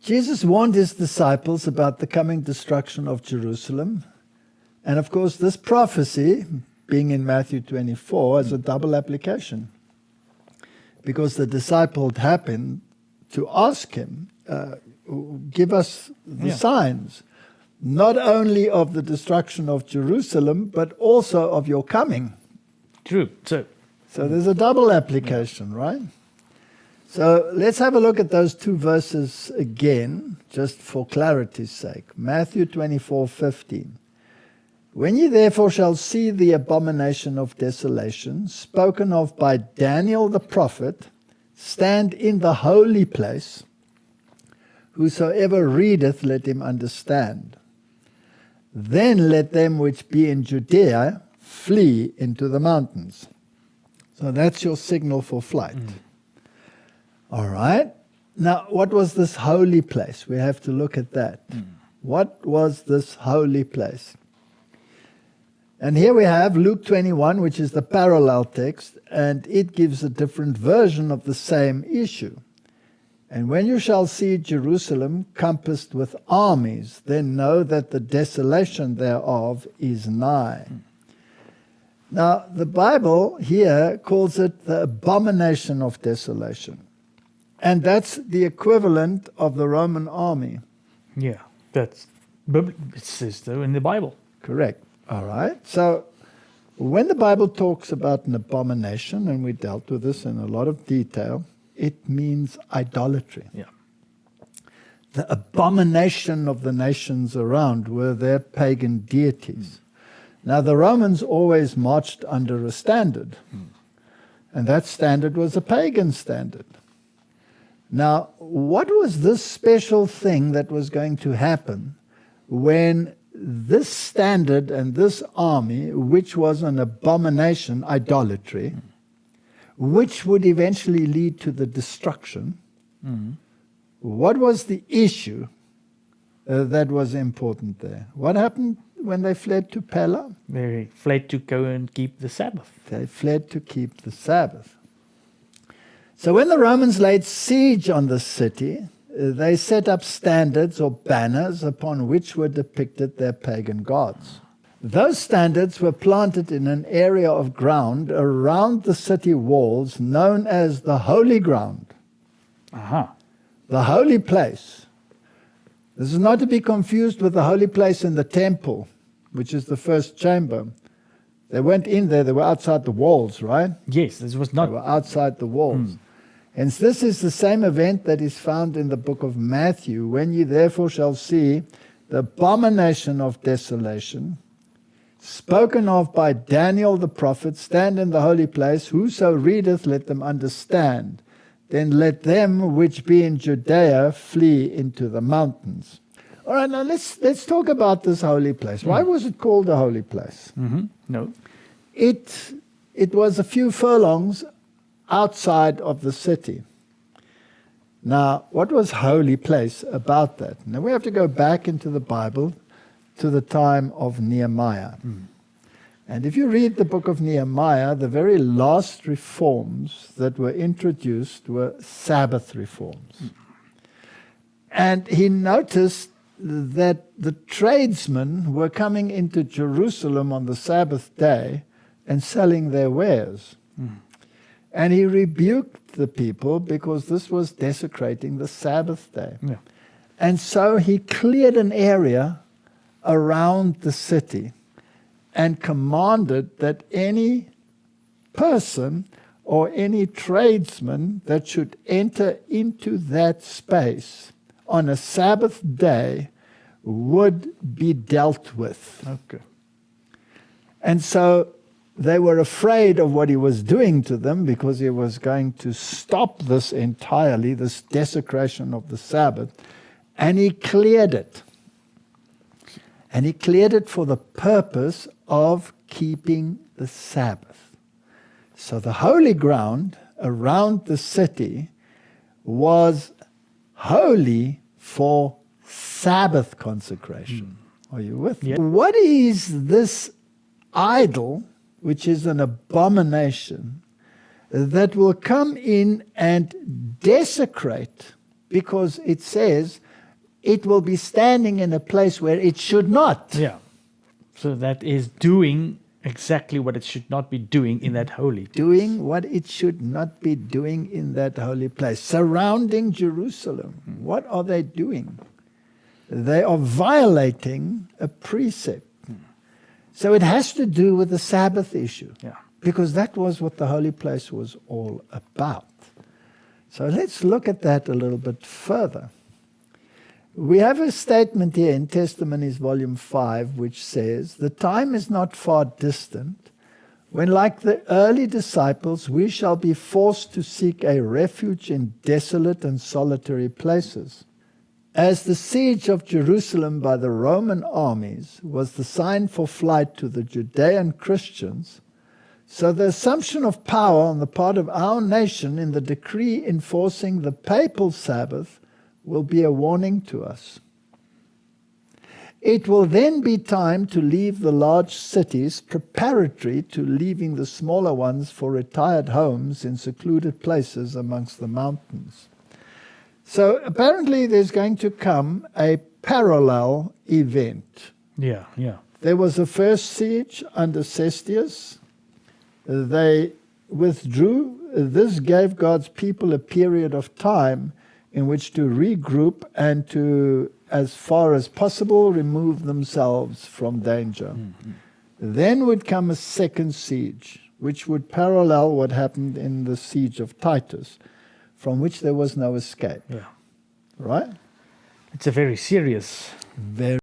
Jesus warned his disciples about the coming destruction of Jerusalem. And of course, this prophecy, being in Matthew 24, has a double application. Because the disciples happened to ask him, give us the signs, not only of the destruction of Jerusalem, but also of your coming. True. So there's a double application, right? So let's have a look at those two verses again, just for clarity's sake. Matthew 24:15. When ye therefore shall see the abomination of desolation, spoken of by Daniel the prophet, stand in the holy place, whosoever readeth, let him understand. Then let them which be in Judea flee into the mountains. So that's your signal for flight. All right. Now, what was this holy place? We have to look at that. What was this holy place? And here we have Luke 21, which is the parallel text, and it gives a different version of the same issue. And when you shall see Jerusalem compassed with armies, then know that the desolation thereof is nigh. Now, the Bible here calls it the abomination of desolation. And that's the equivalent of the Roman army. yeah, it says so in the Bible. Correct. All right. So when the Bible talks about an abomination, and we dealt with this in a lot of detail, it means idolatry. Yeah. The abomination of the nations around were their pagan deities. Now, the Romans always marched under a standard, and that standard was a pagan standard. Now, what was this special thing that was going to happen when this standard and this army, which was an abomination, idolatry, which would eventually lead to the destruction, what was the issue that was important there? What happened when they fled to Pella? They fled to go and keep the Sabbath. They fled to keep the Sabbath. So when the Romans laid siege on the city, they set up standards or banners upon which were depicted their pagan gods. Those standards were planted in an area of ground around the city walls known as the Holy Ground, the holy place. This is not to be confused with the holy place in the temple, which is the first chamber. They weren't in there, they were outside the walls, right? Yes, this was not. They were outside the walls. Hence, this is the same event that is found in the book of Matthew. When ye therefore shall see the abomination of desolation, spoken of by Daniel the prophet, stand in the holy place, whoso readeth, let them understand. Then let them which be in Judea flee into the mountains. All right, now let's talk about this holy place. Why was it called a holy place? No. It was a few furlongs outside of the city. Now, what was holy place about that? Now, we have to go back into the Bible to the time of Nehemiah. And if you read the book of Nehemiah, the very last reforms that were introduced were Sabbath reforms. And he noticed that the tradesmen were coming into Jerusalem on the Sabbath day and selling their wares. And he rebuked the people because this was desecrating the Sabbath day. Yeah. And so he cleared an area around the city and commanded that any person or any tradesman that should enter into that space on a Sabbath day would be dealt with. Okay. And so they were afraid of what he was doing to them because he was going to stop this entirely, this desecration of the Sabbath, and he cleared it. And he cleared it for the purpose of keeping the Sabbath. So the holy ground around the city was holy for Sabbath consecration. Are you with me? Yeah. What is this idol, which is an abomination, that will come in and desecrate, because it says, it will be standing in a place where it should not. Yeah. So that is doing exactly what it should not be doing in that holy place. Doing what it should not be doing in that holy place. Surrounding Jerusalem. What are they doing? They are violating a precept. So it has to do with the Sabbath issue. Yeah. Because that was what the holy place was all about. So let's look at that a little bit further. We have a statement here in Testimonies, Volume 5, which says, "The time is not far distant when, like the early disciples, we shall be forced to seek a refuge in desolate and solitary places. As the siege of Jerusalem by the Roman armies was the sign for flight to the Judean Christians, so the assumption of power on the part of our nation in the decree enforcing the papal Sabbath will be a warning to us. It will then be time to leave the large cities preparatory to leaving the smaller ones for retired homes in secluded places amongst the mountains." So apparently there's going to come a parallel event. Yeah, yeah. There was a first siege under Cestius. They withdrew. This gave God's people a period of time in which to regroup and to, as far as possible, remove themselves from danger. Mm-hmm. Then would come a second siege, which would parallel what happened in the siege of Titus, from which there was no escape. Yeah. Right? It's a very serious Very